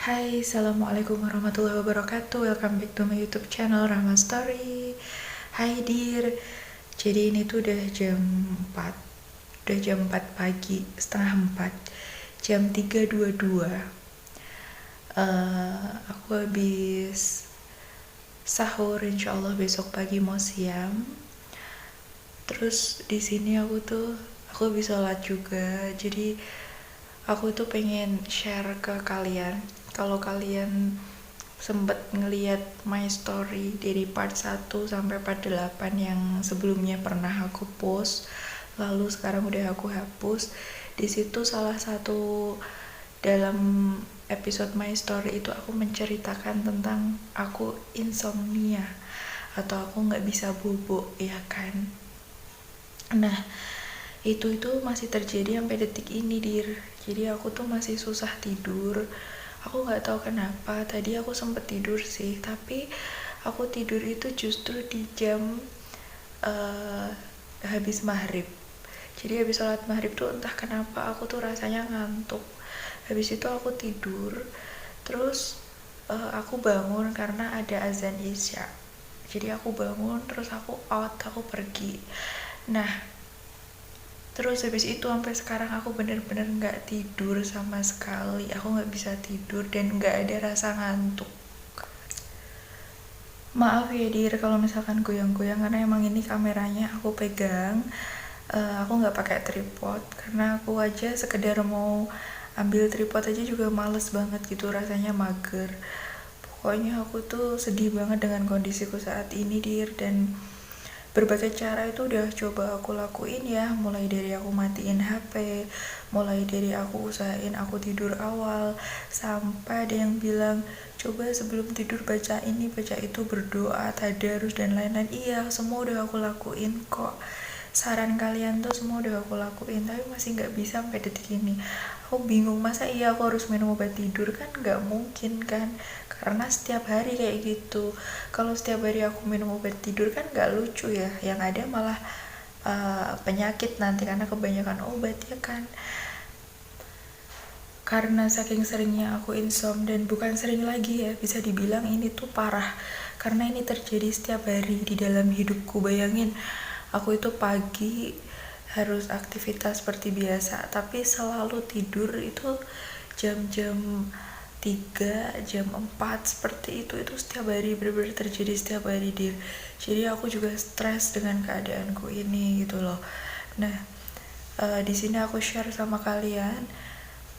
Hai, Assalamualaikum warahmatullahi wabarakatuh. Welcome back to my YouTube channel Rahma Story. Hai Dir. Jadi ini tuh udah jam 4. Udah jam 4 pagi, setengah 4. Jam 3.22. Aku habis sahur, insyaallah besok pagi mau siang. Terus di sini aku habis sholat juga. Jadi aku tuh pengen share ke kalian. Kalau kalian sempet ngeliat my story dari part 1 sampai part 8 yang sebelumnya pernah aku post, lalu sekarang udah aku hapus. Di situ salah satu dalam episode my story itu aku menceritakan tentang aku insomnia atau aku nggak bisa bobo, ya kan. Nah, itu masih terjadi sampai detik ini, Dir. Jadi aku tuh masih susah tidur. Aku nggak tahu kenapa. Tadi aku sempet tidur sih, tapi aku tidur itu justru di jam habis maghrib. Jadi habis sholat maghrib tuh entah kenapa aku tuh rasanya ngantuk. Habis itu aku tidur, terus aku bangun karena ada azan isya. Jadi aku bangun, terus aku aku pergi. Nah, terus habis itu sampai sekarang aku bener-bener gak tidur sama sekali. Aku gak bisa tidur dan gak ada rasa ngantuk. Maaf ya Dir kalau misalkan goyang-goyang, karena emang ini kameranya aku pegang. Aku gak pakai tripod karena aku aja sekedar mau ambil tripod aja juga males banget gitu, rasanya mager. Pokoknya aku tuh sedih banget dengan kondisiku saat ini, Dir. Dan berbagai cara itu udah coba aku lakuin ya, mulai dari aku matiin HP, mulai dari aku usahain aku tidur awal, sampai ada yang bilang coba sebelum tidur baca ini baca itu, berdoa, tadarus dan lain-lain. Iya, semua udah aku lakuin kok. Saran kalian tuh semua udah aku lakuin, tapi masih nggak bisa sampai detik ini. Aku bingung, masa iya aku harus minum obat tidur? Kan nggak mungkin kan, karena setiap hari kayak gitu. Kalau setiap hari aku minum obat tidur kan nggak lucu ya, yang ada malah penyakit nanti karena kebanyakan obat, ya kan. Karena saking seringnya aku insom, dan bukan sering lagi ya, bisa dibilang ini tuh parah karena ini terjadi setiap hari di dalam hidupku. Bayangin, aku itu pagi harus aktivitas seperti biasa, tapi selalu tidur itu jam-jam 3, jam 4 seperti itu setiap hari, benar-benar terjadi setiap hari, Dir. Jadi aku juga stres dengan keadaanku ini gitu loh. Nah, di sini aku share sama kalian.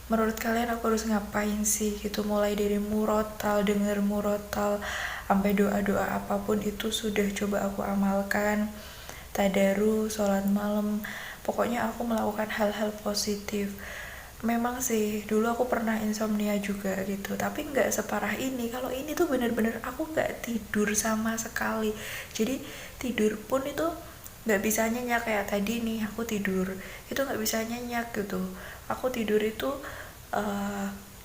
Menurut kalian aku harus ngapain sih gitu, mulai dari murotal, denger murotal, sampai doa-doa apapun itu sudah coba aku amalkan. Tadarus, sholat malam, pokoknya aku melakukan hal-hal positif. Memang sih dulu aku pernah insomnia juga gitu, tapi nggak separah ini. Kalau ini tuh bener-bener aku nggak tidur sama sekali. Jadi tidur pun itu nggak bisa nyenyak kayak tadi nih, aku tidur itu nggak bisa nyenyak gitu. Aku tidur itu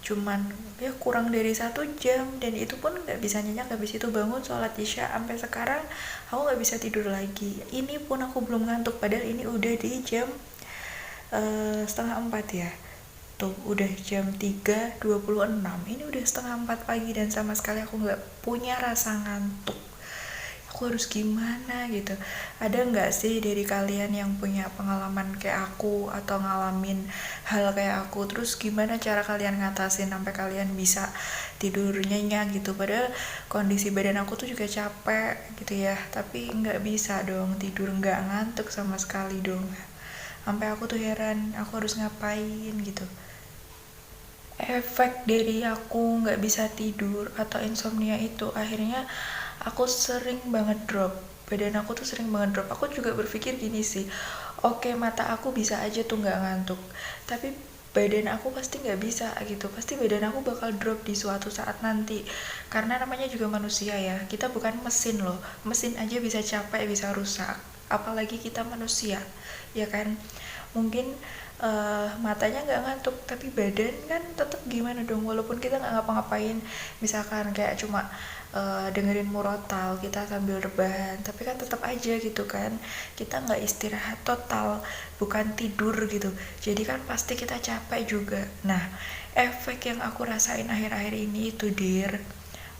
cuman ya kurang dari 1 jam, dan itu pun nggak bisa nyenyak. Habis itu bangun sholat isya, sampai sekarang aku nggak bisa tidur lagi. Ini pun aku belum ngantuk, padahal ini udah di jam setengah 4 ya. Tuh udah jam 3.26, ini udah setengah 4 pagi dan sama sekali aku nggak punya rasa ngantuk. Aku harus gimana gitu? Ada nggak sih dari kalian yang punya pengalaman kayak aku atau ngalamin hal kayak aku? Terus gimana cara kalian ngatasin sampai kalian bisa tidur nyenyak gitu? Padahal kondisi badan aku tuh juga capek gitu ya, tapi nggak bisa dong tidur, nggak ngantuk sama sekali dong. Sampai aku tuh heran, aku harus ngapain gitu. Efek dari aku nggak bisa tidur atau insomnia itu akhirnya aku sering banget drop. Badan aku tuh sering banget drop. Aku juga berpikir gini sih, oke, mata aku bisa aja tuh nggak ngantuk, tapi badan aku pasti nggak bisa gitu. Pasti badan aku bakal drop di suatu saat nanti, karena namanya juga manusia ya, kita bukan mesin loh. Mesin aja bisa capek, bisa rusak, apalagi kita manusia, ya kan. Mungkin matanya nggak ngantuk, tapi badan kan tetap gimana dong, walaupun kita nggak ngapa-ngapain, misalkan kayak cuma dengerin murotal kita sambil rebahan, tapi kan tetap aja gitu kan, kita nggak istirahat total, bukan tidur gitu, jadi kan pasti kita capek juga. Nah, efek yang aku rasain akhir-akhir ini itu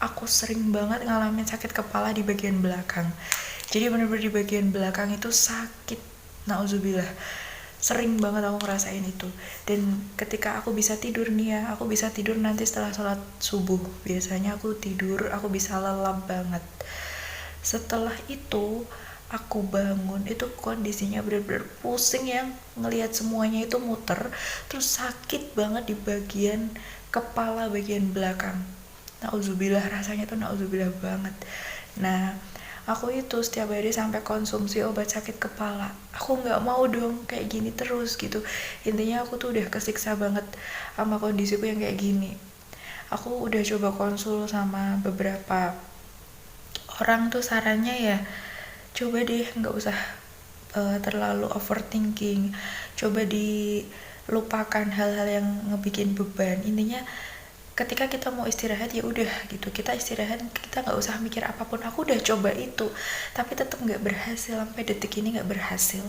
aku sering banget ngalamin sakit kepala di bagian belakang. Jadi bener-bener di bagian belakang itu sakit, nauzubillah. Sering banget aku ngerasain itu. Dan ketika aku bisa tidur nih ya, aku bisa tidur nanti setelah sholat subuh. Biasanya aku tidur, aku bisa lelap banget. Setelah itu aku bangun, itu kondisinya bener-bener pusing, yang ngelihat semuanya itu muter, terus sakit banget di bagian kepala bagian belakang. Nauzubillah, rasanya tuh nauzubillah banget. Nah, aku itu setiap hari sampai konsumsi obat sakit kepala. Aku nggak mau dong kayak gini terus gitu. Intinya aku tuh udah kesiksa banget sama kondisiku yang kayak gini. Aku udah coba konsul sama beberapa orang tuh, sarannya ya coba deh nggak usah terlalu overthinking, coba dilupakan hal-hal yang ngebikin beban. Intinya ketika kita mau istirahat ya udah gitu, kita istirahat, kita nggak usah mikir apapun. Aku udah coba itu tapi tetap nggak berhasil, sampai detik ini nggak berhasil.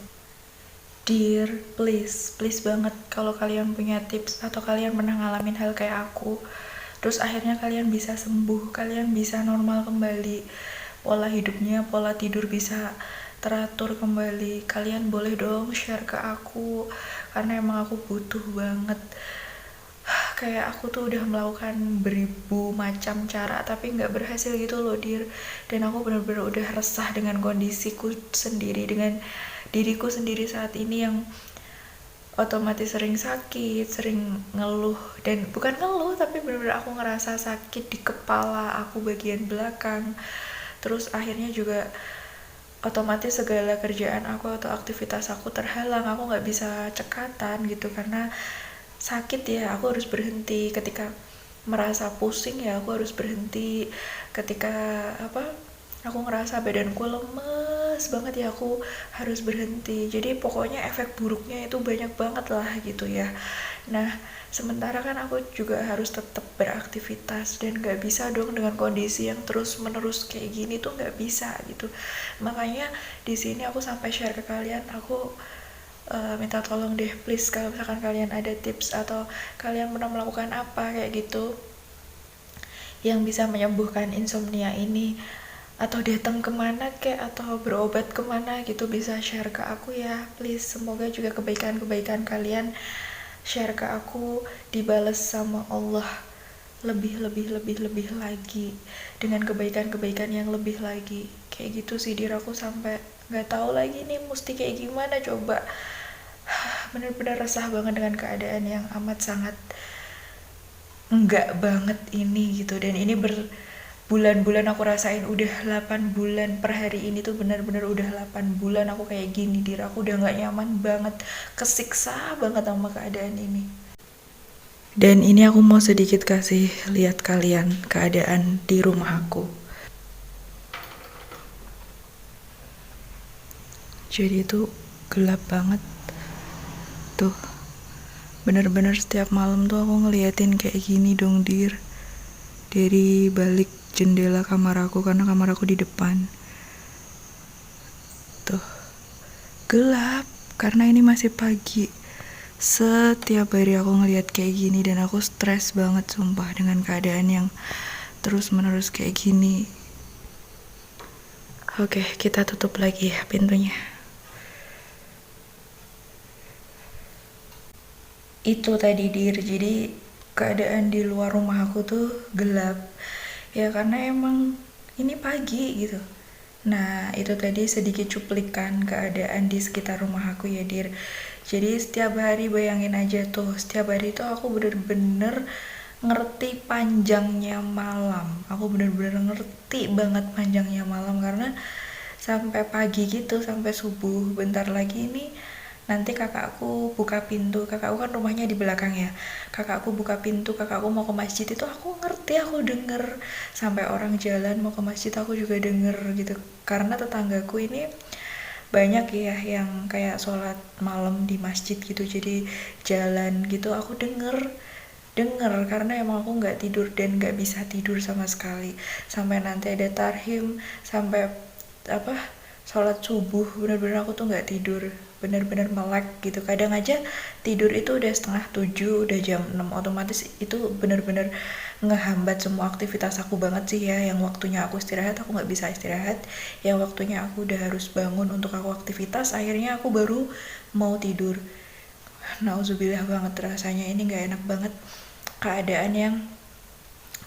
Dear, please, please banget, kalau kalian punya tips atau kalian pernah ngalamin hal kayak aku, terus akhirnya kalian bisa sembuh, kalian bisa normal kembali, pola hidupnya, pola tidur bisa teratur kembali, kalian boleh dong share ke aku, karena emang aku butuh banget. Kayak aku tuh udah melakukan beribu macam cara tapi nggak berhasil gitu loh, Dir. Dan aku benar-benar udah resah dengan kondisiku sendiri, dengan diriku sendiri saat ini yang otomatis sering sakit, sering ngeluh. Dan bukan ngeluh, tapi benar-benar aku ngerasa sakit di kepala aku bagian belakang. Terus akhirnya juga otomatis segala kerjaan aku atau aktivitas aku terhalang, aku nggak bisa cekatan gitu karena sakit ya. Aku harus berhenti ketika merasa pusing, ya aku harus berhenti ketika aku ngerasa badanku lemes banget, ya aku harus berhenti. Jadi pokoknya efek buruknya itu banyak banget lah gitu ya. Nah, sementara kan aku juga harus tetap beraktivitas dan gak bisa dong dengan kondisi yang terus menerus kayak gini tuh, gak bisa gitu. Makanya di sini aku sampai share ke kalian, aku minta tolong deh please, kalau misalkan kalian ada tips atau kalian pernah melakukan apa kayak gitu yang bisa menyembuhkan insomnia ini, atau datang kemana kek, atau berobat kemana gitu, bisa share ke aku ya please. Semoga juga kebaikan-kebaikan kalian share ke aku dibales sama Allah lebih lagi, dengan kebaikan-kebaikan yang lebih lagi. Kayak gitu sih Dir, aku sampai nggak tahu lagi nih mesti kayak gimana coba. Bener-bener resah banget dengan keadaan yang amat sangat enggak banget ini gitu. Dan ini berbulan-bulan aku rasain, udah 8 bulan per hari ini tuh, bener-bener udah 8 bulan aku kayak gini Dir. Aku udah gak nyaman banget, kesiksa banget sama keadaan ini. Dan ini aku mau sedikit kasih lihat kalian keadaan di rumah aku. Jadi itu gelap banget tuh, bener-bener setiap malam tuh aku ngeliatin kayak gini dong Dir, dari balik jendela kamar aku, karena kamar aku di depan tuh gelap karena ini masih pagi. Setiap hari aku ngeliat kayak gini dan aku stres banget sumpah dengan keadaan yang terus menerus kayak gini. Oke, kita tutup lagi ya pintunya. Itu tadi Dir, jadi keadaan di luar rumah aku tuh gelap ya karena emang ini pagi gitu. Nah, itu tadi sedikit cuplikan keadaan di sekitar rumah aku ya Dir. Jadi setiap hari bayangin aja tuh, setiap hari tuh aku bener-bener ngerti panjangnya malam. Aku bener-bener ngerti banget panjangnya malam, karena sampai pagi gitu, sampai subuh. Bentar lagi ini nanti kakakku buka pintu, kakakku kan rumahnya di belakang ya, kakakku buka pintu, kakakku mau ke masjid, itu aku ngerti, aku denger. Sampai orang jalan mau ke masjid aku juga denger gitu, karena tetanggaku ini banyak ya yang kayak sholat malam di masjid gitu, jadi jalan gitu aku denger karena emang aku nggak tidur dan nggak bisa tidur sama sekali sampai nanti ada tarhim, sampai sholat subuh, bener-bener aku tuh nggak tidur. bener-bener melek gitu. Kadang aja tidur itu udah setengah 7, udah jam 6, otomatis itu bener-bener ngehambat semua aktivitas aku banget sih ya. Yang waktunya aku istirahat aku nggak bisa istirahat, yang waktunya aku udah harus bangun untuk aku aktivitas, akhirnya aku baru mau tidur. Nauzubillah banget, rasanya ini nggak enak banget, keadaan yang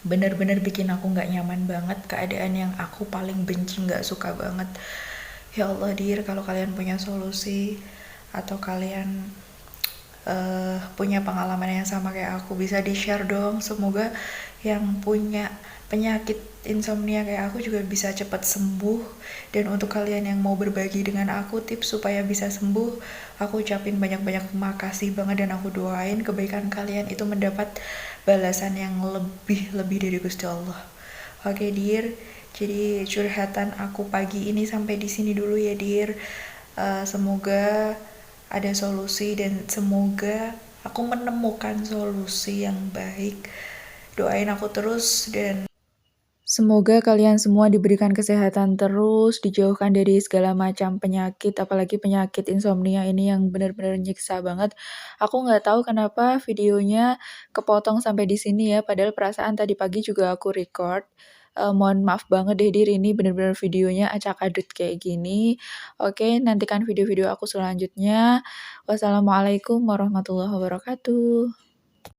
bener-bener bikin aku nggak nyaman banget, keadaan yang aku paling benci, nggak suka banget. Ya Allah dir, kalau kalian punya solusi atau kalian punya pengalaman yang sama kayak aku, bisa di share dong. Semoga yang punya penyakit insomnia kayak aku juga bisa cepat sembuh. Dan untuk kalian yang mau berbagi dengan aku tips supaya bisa sembuh, aku ucapin banyak-banyak makasih banget, dan aku doain kebaikan kalian itu mendapat balasan yang lebih dari Gusti Allah. Oke dir, jadi curhatan aku pagi ini sampai di sini dulu ya dir. Semoga ada solusi dan semoga aku menemukan solusi yang baik. Doain aku terus, dan semoga kalian semua diberikan kesehatan terus, dijauhkan dari segala macam penyakit, apalagi penyakit insomnia ini yang benar-benar nyiksa banget. Aku nggak tahu kenapa videonya kepotong sampai di sini ya, padahal perasaan tadi pagi juga aku record. Mohon maaf banget deh dir, ini benar-benar videonya acak adut kayak gini. Oke, nantikan video-video aku selanjutnya. Wassalamualaikum warahmatullahi wabarakatuh.